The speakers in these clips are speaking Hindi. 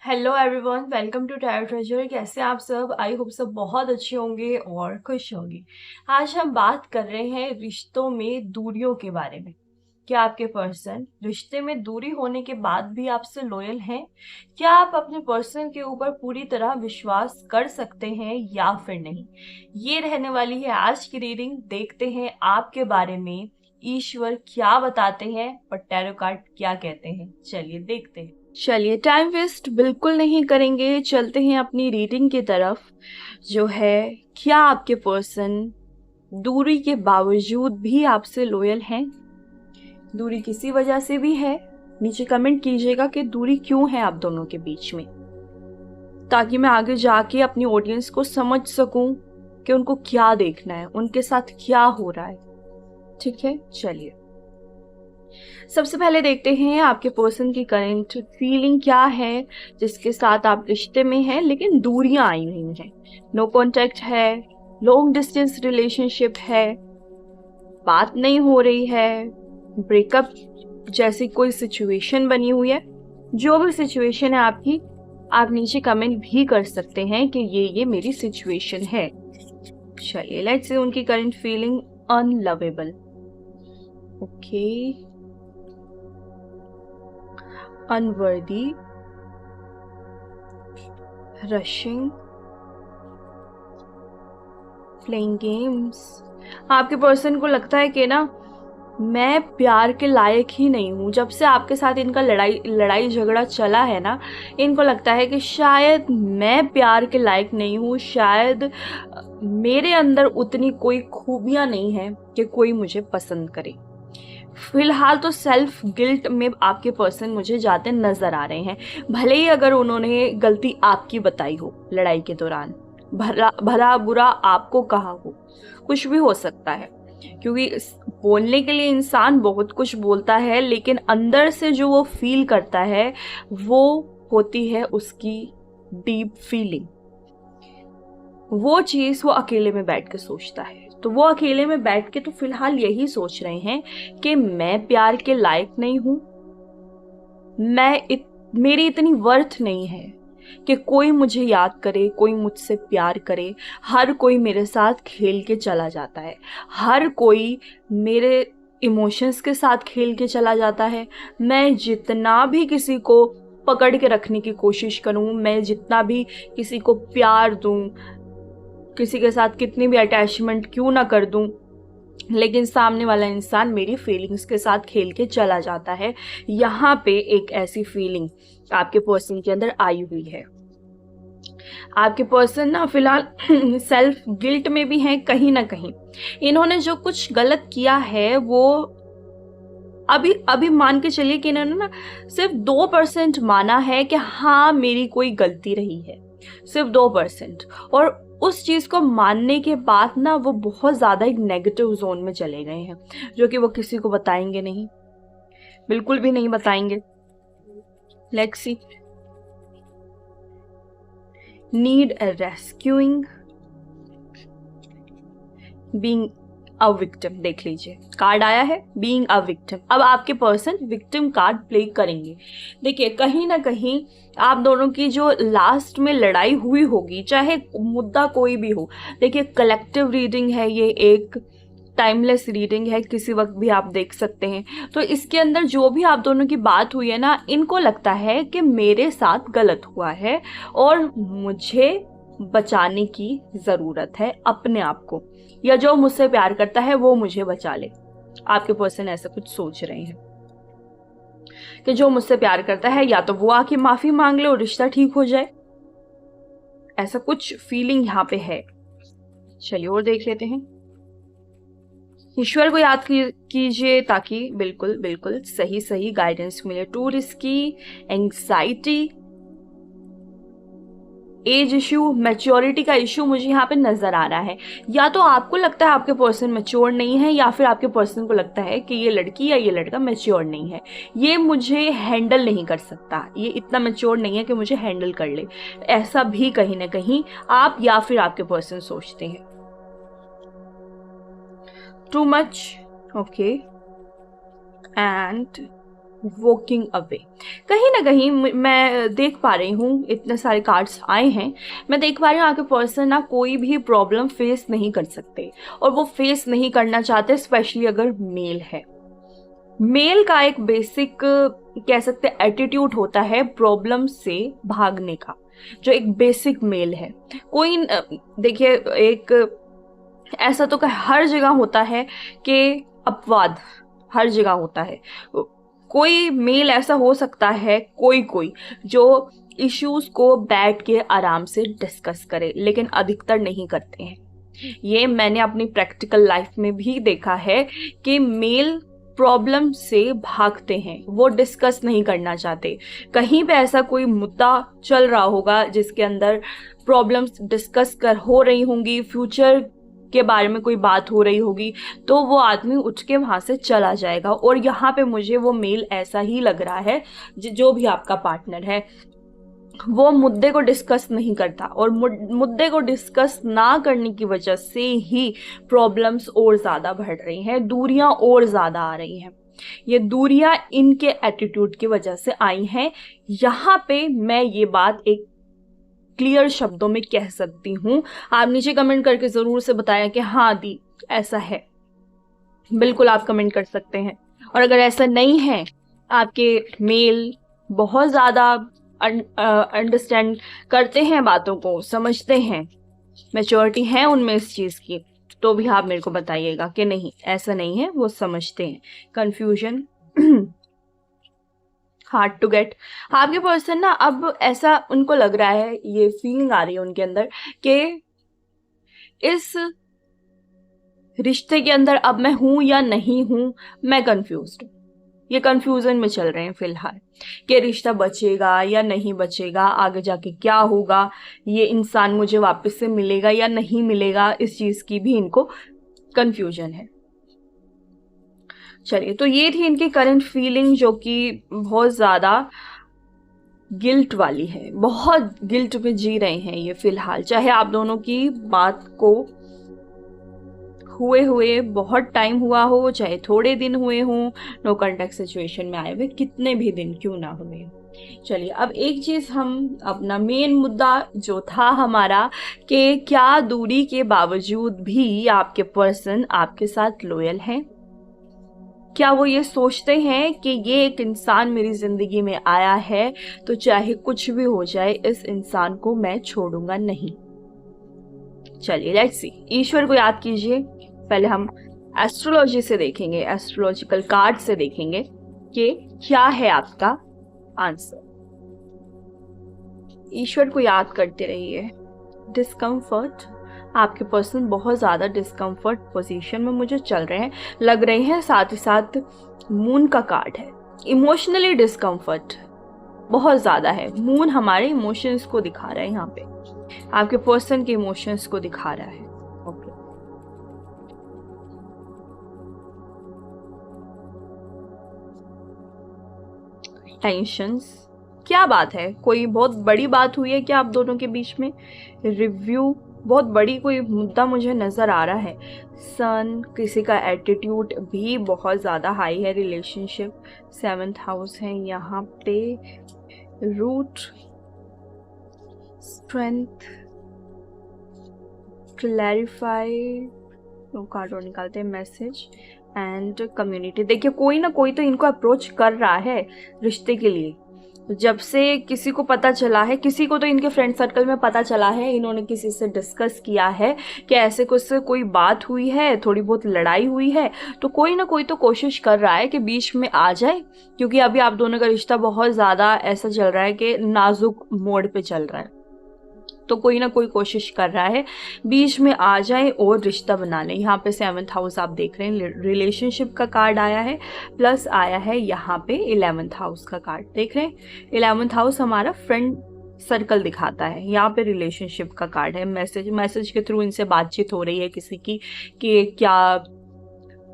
Hello everyone, welcome to tarot treasure. कैसे आप सब? आई होप सब बहुत अच्छे होंगे और खुश होंगे। आज हम बात कर रहे हैं रिश्तों में दूरियों के बारे में। क्या आपके पर्सन रिश्ते में दूरी होने के बाद भी आपसे लॉयल हैं? क्या आप अपने पर्सन के ऊपर पूरी तरह विश्वास कर सकते हैं या फिर नहीं? ये रहने वाली है आज की रीडिंग। देखते हैं आपके बारे में ईश्वर क्या बताते हैं और टैरो कार्ड क्या कहते हैं। चलिए देखते हैं। चलिए टाइम वेस्ट बिल्कुल नहीं करेंगे, चलते हैं अपनी रीडिंग की तरफ। जो है, क्या आपके पर्सन दूरी के बावजूद भी आपसे लॉयल हैं? दूरी किसी वजह से भी है? नीचे कमेंट कीजिएगा कि दूरी क्यों है आप दोनों के बीच में, ताकि मैं आगे जाके अपनी ऑडियंस को समझ सकूं कि उनको क्या देखना है, उनके साथ क्या हो रहा है। ठीक है, चलिए सबसे पहले देखते हैं आपके पर्सन की करंट फीलिंग क्या है, जिसके साथ आप रिश्ते में हैं लेकिन दूरियां आई हुई हैं। नो कांटेक्ट है, लॉन्ग डिस्टेंस रिलेशनशिप है, बात नहीं हो रही है, ब्रेकअप जैसी कोई सिचुएशन बनी हुई है। जो भी सिचुएशन है आपकी, आप नीचे कमेंट भी कर सकते हैं कि ये मेरी सिचुएशन है। चलिए लेट्स सी उनकी current feeling. Unlovable, okay, unworthy, rushing, playing games। आपके पर्सन को लगता है कि ना, मैं प्यार के लायक ही नहीं हूँ। जब से आपके साथ इनका लड़ाई झगड़ा चला है ना, इनको लगता है कि शायद मैं प्यार के लायक नहीं हूँ, शायद मेरे अंदर उतनी कोई खूबियाँ नहीं हैं कि कोई मुझे पसंद करे। फिलहाल तो सेल्फ गिल्ट में आपके पर्सन मुझे जाते नजर आ रहे हैं। भले ही अगर उन्होंने गलती आपकी बताई हो लड़ाई के दौरान, भला बुरा आपको कहा हो, कुछ भी हो सकता है। क्योंकि बोलने के लिए इंसान बहुत कुछ बोलता है, लेकिन अंदर से जो वो फील करता है वो होती है उसकी डीप फीलिंग। वो चीज वो अकेले में बैठ के सोचता है। तो वो अकेले में बैठ के तो फिलहाल यही सोच रहे हैं कि मैं प्यार के लायक नहीं हूं, मेरी इतनी वर्थ नहीं है कि कोई मुझे याद करे, कोई मुझसे प्यार करे। हर कोई मेरे साथ खेल के चला जाता है, हर कोई मेरे इमोशंस के साथ खेल के चला जाता है। मैं जितना भी किसी को पकड़ के रखने की कोशिश करूं, मैं जितना भी किसी को प्यार दूं, किसी के साथ कितनी भी अटैचमेंट क्यों ना कर दूं, लेकिन सामने वाला इंसान मेरी फीलिंग्स के साथ खेल के चला जाता है। यहाँ पे एक ऐसी फीलिंग आपके पर्सन के अंदर आई हुई है। आपके पर्सन ना फिलहाल सेल्फ गिल्ट में भी हैं कहीं ना कहीं। इन्होंने जो कुछ गलत किया है वो अभी मान के चलिए कि इन्होंने ना सिर्फ 2% माना है कि हाँ मेरी कोई गलती रही है, सिर्फ 2%। और उस चीज को मानने के बाद ना वो बहुत ज्यादा एक नेगेटिव जोन में चले गए हैं, जो कि वो किसी को बताएंगे नहीं, बिल्कुल भी नहीं बताएंगे। Let's see, need a rescuing, being a victim. देख लीजिए कार्ड आया है बीइंग अ विक्टिम। अब आपके पर्सन विक्टिम कार्ड प्ले करेंगे। देखिए कहीं ना कहीं आप दोनों की जो लास्ट में लड़ाई हुई होगी, चाहे मुद्दा कोई भी हो, देखिए कलेक्टिव रीडिंग है, ये एक टाइमलेस रीडिंग है, किसी वक्त भी आप देख सकते हैं। तो इसके अंदर जो भी आप दोनों की बात हुई है ना, इनको लगता है कि मेरे साथ गलत हुआ है और मुझे बचाने की ज़रूरत है अपने आप को, या जो मुझसे प्यार करता है वो मुझे बचा ले। आपके पर्सन ऐसा कुछ सोच रहे हैं कि जो मुझसे प्यार करता है या तो वो आके माफी मांग ले और रिश्ता ठीक हो जाए। ऐसा कुछ फीलिंग यहाँ पे है। चलिए और देख लेते हैं। ईश्वर को याद कीजिए ताकि बिल्कुल बिल्कुल सही सही गाइडेंस मिले। Too risky, anxiety, age issue, maturity का इशू मुझे यहाँ पे नजर आ रहा है। या तो आपको लगता है आपके पर्सन मैच्योर नहीं है, या फिर आपके पर्सन को लगता है कि ये लड़की या ये लड़का मैच्योर नहीं है, ये मुझे हैंडल नहीं कर सकता, ये इतना मैच्योर नहीं है कि मुझे हैंडल कर ले। ऐसा भी कहीं ना कहीं आप या फिर आपके पर्सन सोचते हैं। Too much, okay, and walking away. कहीं ना कहीं मैं देख पा रही हूँ, इतने सारे कार्ड्स आए हैं, मैं देख पा रही हूँ आपके पर्सन ना कोई भी प्रॉब्लम फेस नहीं कर सकते, और वो फेस नहीं करना चाहते, स्पेशली अगर मेल है। मेल का एक बेसिक कह सकते एटीट्यूड होता है प्रॉब्लम से भागने का, जो एक बेसिक मेल है। कोई देखिए, एक ऐसा तो हर जगह होता है कि अपवाद हर जगह होता है। कोई मेल ऐसा हो सकता है, कोई जो इश्यूज को बैठ के आराम से डिस्कस करे, लेकिन अधिकतर नहीं करते हैं। ये मैंने अपनी प्रैक्टिकल लाइफ में भी देखा है कि मेल प्रॉब्लम से भागते हैं, वो डिस्कस नहीं करना चाहते। कहीं पे ऐसा कोई मुद्दा चल रहा होगा जिसके अंदर प्रॉब्लम्स डिस्कस कर हो रही होंगी, फ्यूचर के बारे में कोई बात हो रही होगी, तो वो आदमी उठ के वहां से चला जाएगा। और यहाँ पे मुझे वो मेल ऐसा ही लग रहा है, जो भी आपका पार्टनर है वो मुद्दे को डिस्कस नहीं करता, और मुद्दे को डिस्कस ना करने की वजह से ही प्रॉब्लम्स और ज़्यादा बढ़ रही हैं, दूरियां और ज़्यादा आ रही हैं। ये दूरियां इनके एटीट्यूड की वजह से आई हैं। यहाँ पे मैं ये बात एक क्लियर शब्दों में कह सकती हूँ। आप नीचे कमेंट करके ज़रूर से बताएं कि हाँ दी ऐसा है। बिल्कुल आप कमेंट कर सकते हैं। और अगर ऐसा नहीं है, आपके मेल बहुत ज़्यादा अंडरस्टैंड करते हैं, बातों को समझते हैं, मैच्योरिटी है उनमें इस चीज़ की, तो भी आप मेरे को बताइएगा कि नहीं ऐसा नहीं है, वो समझते हैं। Confusion hard to get. आपके पर्सन ना अब ऐसा उनको लग रहा है, ये फीलिंग आ रही है उनके अंदर कि इस रिश्ते के अंदर अब मैं हूं या नहीं हूं, मैं कंफ्यूज्ड हूं। ये कंफ्यूजन में चल रहे हैं फिलहाल कि रिश्ता बचेगा या नहीं बचेगा, आगे जाके क्या होगा, ये इंसान मुझे वापस से मिलेगा या नहीं मिलेगा, इस चीज की भी इनको कंफ्यूजन है। चलिए, तो ये थी इनकी करंट फीलिंग, जो कि बहुत ज्यादा गिल्ट वाली है, बहुत गिल्ट में जी रहे हैं ये फिलहाल। चाहे आप दोनों की बात को हुए बहुत टाइम हुआ हो, चाहे थोड़े दिन हुए हों, नो कॉन्टैक्ट सिचुएशन में आए हुए कितने भी दिन क्यों ना हुए। चलिए, अब एक चीज, हम अपना मेन मुद्दा जो था हमारा कि क्या दूरी के बावजूद भी आपके पर्सन आपके साथ लॉयल हैं? क्या वो ये सोचते हैं कि ये एक इंसान मेरी जिंदगी में आया है तो चाहे कुछ भी हो जाए इस इंसान को मैं छोड़ूंगा नहीं? चलिए लेट्स सी। ईश्वर को याद कीजिए। पहले हम एस्ट्रोलॉजी से देखेंगे, एस्ट्रोलॉजिकल कार्ड से देखेंगे कि क्या है आपका आंसर। ईश्वर को याद करते रहिए। डिस्कम्फर्ट, आपके पर्सन बहुत ज़्यादा डिस्कम्फर्ट पोजीशन में मुझे चल रहे हैं, लग रहे हैं। साथ ही साथ मून का कार्ड है। इमोशनली डिस्कम्फर्ट बहुत ज़्यादा है। मून हमारे इमोशंस को दिखा रहा है, यहाँ पे आपके पर्सन के इमोशंस को दिखा रहा है। ओके, टेंशंस, क्या बात है? कोई बहुत बड़ी बात हुई है क्या आप दोनों के बीच में? रिव्यू, बहुत बड़ी कोई मुद्दा मुझे नज़र आ रहा है। सन, किसी का एटीट्यूड भी बहुत ज़्यादा हाई है। रिलेशनशिप, 7th हाउस है यहाँ पे। रूट, स्ट्रेंथ, क्लैरिफाई, कार्ड और निकालते हैं, मैसेज एंड कम्युनिटी। देखिए, कोई ना कोई तो इनको अप्रोच कर रहा है रिश्ते के लिए। जब से किसी को पता चला है, किसी को तो इनके फ्रेंड सर्कल में पता चला है, इन्होंने किसी से डिस्कस किया है कि ऐसे कुछ से कोई बात हुई है, थोड़ी बहुत लड़ाई हुई है, तो कोई ना कोई तो कोशिश कर रहा है कि बीच में आ जाए, क्योंकि अभी आप दोनों का रिश्ता बहुत ज़्यादा ऐसा चल रहा है कि नाजुक मोड पे चल रहा है। तो कोई ना कोई कोशिश कर रहा है बीच में आ जाए और रिश्ता बना ले। यहाँ पे 7th हाउस आप देख रहे हैं, रिलेशनशिप का कार्ड आया है, प्लस आया है यहाँ पे 11th हाउस का कार्ड। देख रहे हैं, 11th हाउस हमारा फ्रेंड सर्कल दिखाता है, यहाँ पे रिलेशनशिप का कार्ड है। मैसेज के थ्रू इनसे बातचीत हो रही है किसी की कि क्या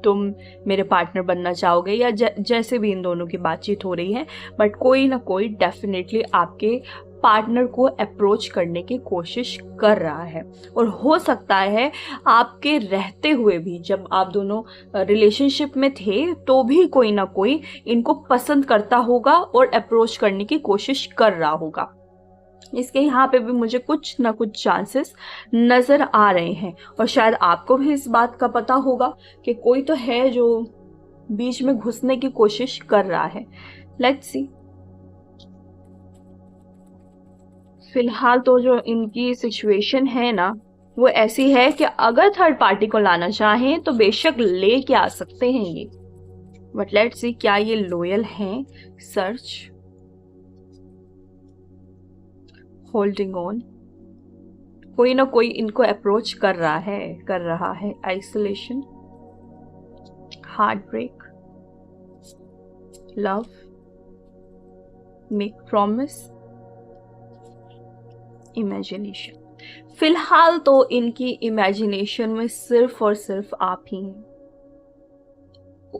तुम मेरे पार्टनर बनना चाहोगे, या जैसे भी इन दोनों की बातचीत हो रही है। बट कोई ना कोई डेफिनेटली आपके पार्टनर को अप्रोच करने की कोशिश कर रहा है। और हो सकता है आपके रहते हुए भी, जब आप दोनों रिलेशनशिप में थे तो भी कोई ना कोई इनको पसंद करता होगा और अप्रोच करने की कोशिश कर रहा होगा। इसके यहाँ पे भी मुझे कुछ ना कुछ चांसेस नज़र आ रहे हैं। और शायद आपको भी इस बात का पता होगा कि कोई तो है जो बीच में घुसने की कोशिश कर रहा है। Let's see. फिलहाल तो जो इनकी सिचुएशन है ना, वो ऐसी है कि अगर थर्ड पार्टी को लाना चाहें तो बेशक ले के आ सकते हैं ये। बट लेट्स सी, क्या ये लॉयल हैं? सर्च, होल्डिंग ऑन, कोई ना कोई इनको अप्रोच कर रहा है। Isolation, heart break, love, make promise, imagination. फिलहाल तो इनकी इमेजिनेशन में सिर्फ और सिर्फ आप ही हैं।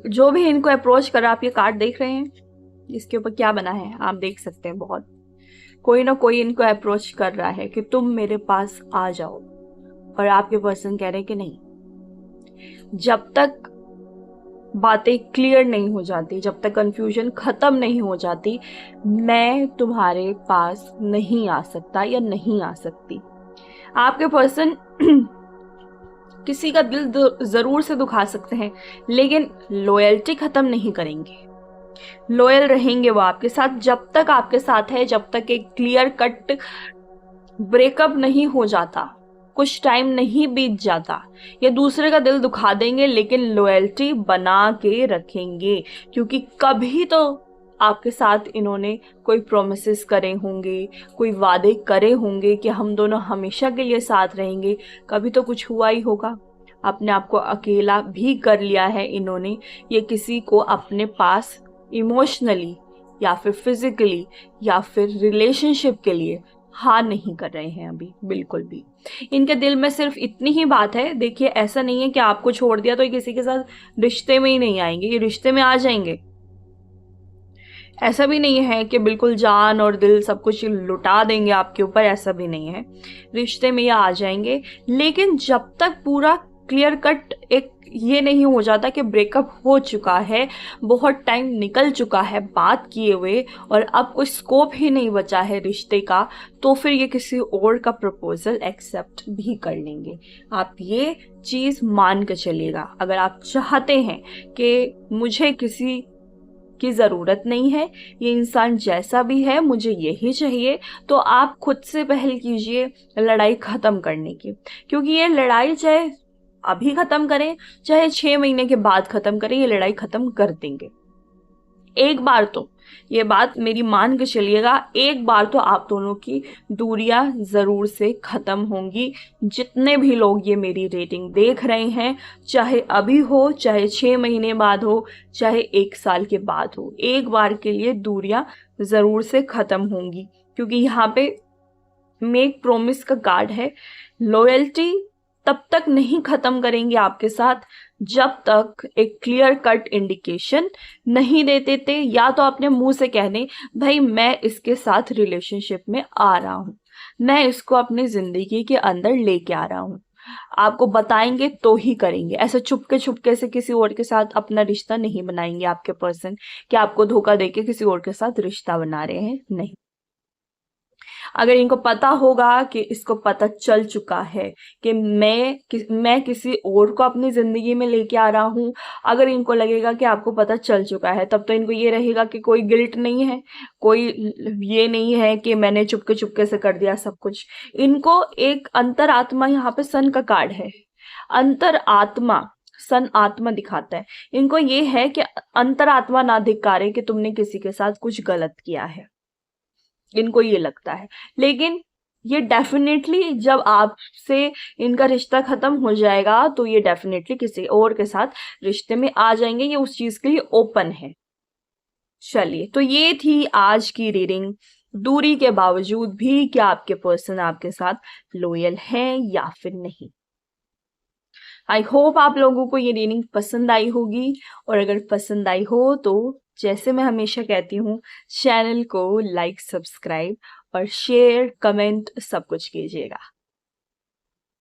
जो भी इनको अप्रोच करा, आप ये कार्ड देख रहे हैं, इसके ऊपर क्या बना है आप देख सकते हैं। बहुत कोई ना कोई इनको अप्रोच कर रहा है कि तुम मेरे पास आ जाओ, और आपके पर्सन कह रहे हैं कि नहीं, जब तक बातें क्लियर नहीं हो जाती, जब तक कंफ्यूजन खत्म नहीं हो जाती, मैं तुम्हारे पास नहीं आ सकता या नहीं आ सकती। आपके पर्सन किसी का दिल जरूर से दुखा सकते हैं, लेकिन लॉयल्टी खत्म नहीं करेंगे। लॉयल रहेंगे वो आपके साथ, जब तक आपके साथ है, जब तक एक क्लियर कट ब्रेकअप नहीं हो जाता, कुछ टाइम नहीं बीत जाता। ये दूसरे का दिल दुखा देंगे लेकिन लॉयल्टी बना के रखेंगे, क्योंकि कभी तो आपके साथ इन्होंने कोई प्रोमिसेस करे होंगे, कोई वादे करे होंगे कि हम दोनों हमेशा के लिए साथ रहेंगे। कभी तो कुछ हुआ ही होगा। अपने आप को अकेला भी कर लिया है इन्होंने। ये किसी को अपने पास इमोशनली या फिर फिजिकली या फिर रिलेशनशिप के लिए हाँ नहीं कर रहे हैं अभी, बिल्कुल भी। इनके दिल में सिर्फ इतनी ही बात है। देखिए, ऐसा नहीं है कि आपको छोड़ दिया तो ये किसी के साथ रिश्ते में ही नहीं आएंगे, ये रिश्ते में आ जाएंगे। ऐसा भी नहीं है कि बिल्कुल जान और दिल सब कुछ लुटा देंगे आपके ऊपर, ऐसा भी नहीं है। रिश्ते में ये आ जाएंगे, लेकिन जब तक पूरा क्लियर कट एक ये नहीं हो जाता कि ब्रेकअप हो चुका है, बहुत टाइम निकल चुका है बात किए हुए और अब कोई स्कोप ही नहीं बचा है रिश्ते का, तो फिर ये किसी और का प्रपोजल एक्सेप्ट भी कर लेंगे। आप ये चीज़ मान के चलिएगा। अगर आप चाहते हैं कि मुझे किसी की ज़रूरत नहीं है, ये इंसान जैसा भी है मुझे यही चाहिए, तो आप खुद से पहल कीजिए लड़ाई ख़त्म करने की। क्योंकि ये लड़ाई चाहे अभी ख़त्म करें चाहे 6 महीने के बाद ख़त्म करें, ये लड़ाई ख़त्म कर देंगे। एक बार तो ये बात मेरी मान के चलिएगा, एक बार तो आप दोनों की दूरियां ज़रूर से ख़त्म होंगी। जितने भी लोग ये मेरी रेटिंग देख रहे हैं, चाहे अभी हो, चाहे 6 महीने बाद हो, चाहे 1 साल के बाद हो, एक बार के लिए दूरियां ज़रूर से ख़त्म होंगी। क्योंकि यहाँ पे मेक प्रॉमिस का कार्ड है। लॉयल्टी तब तक नहीं ख़त्म करेंगे आपके साथ जब तक एक क्लियर कट इंडिकेशन नहीं देते थे, या तो अपने मुंह से कह दें भाई मैं इसके साथ रिलेशनशिप में आ रहा हूँ, मैं इसको अपनी ज़िंदगी के अंदर लेके आ रहा हूँ। आपको बताएंगे तो ही करेंगे। ऐसे छुपके से किसी और के साथ अपना रिश्ता नहीं बनाएंगे आपके पर्सन, कि आपको धोखा देके किसी और के साथ रिश्ता बना रहे हैं, नहीं। अगर इनको पता होगा कि इसको पता चल चुका है कि मैं किसी और को अपनी ज़िंदगी में लेके आ रहा हूँ, अगर इनको लगेगा कि आपको पता चल चुका है, तब तो इनको ये रहेगा कि कोई गिल्ट नहीं है, कोई ये नहीं है कि मैंने चुपके से कर दिया सब कुछ। इनको एक अंतरात्मा, यहाँ पे सन का कार्ड है, अंतरात्मा, सन आत्मा दिखाता है। इनको ये है कि अंतरात्मा ना धिक्कारे कि तुमने किसी के साथ कुछ गलत किया है, इनको ये लगता है। लेकिन ये डेफिनेटली जब आपसे इनका रिश्ता खत्म हो जाएगा तो ये डेफिनेटली किसी और के साथ रिश्ते में आ जाएंगे, ये उस चीज के लिए ओपन है। चलिए, तो ये थी आज की रीडिंग। दूरी के बावजूद भी क्या आपके पर्सन आपके साथ लॉयल हैं या फिर नहीं। आई होप आप लोगों को ये रीडिंग पसंद आई होगी, और अगर पसंद आई हो तो जैसे मैं हमेशा कहती हूँ, चैनल को लाइक, सब्सक्राइब और शेयर कमेंट सब कुछ कीजिएगा।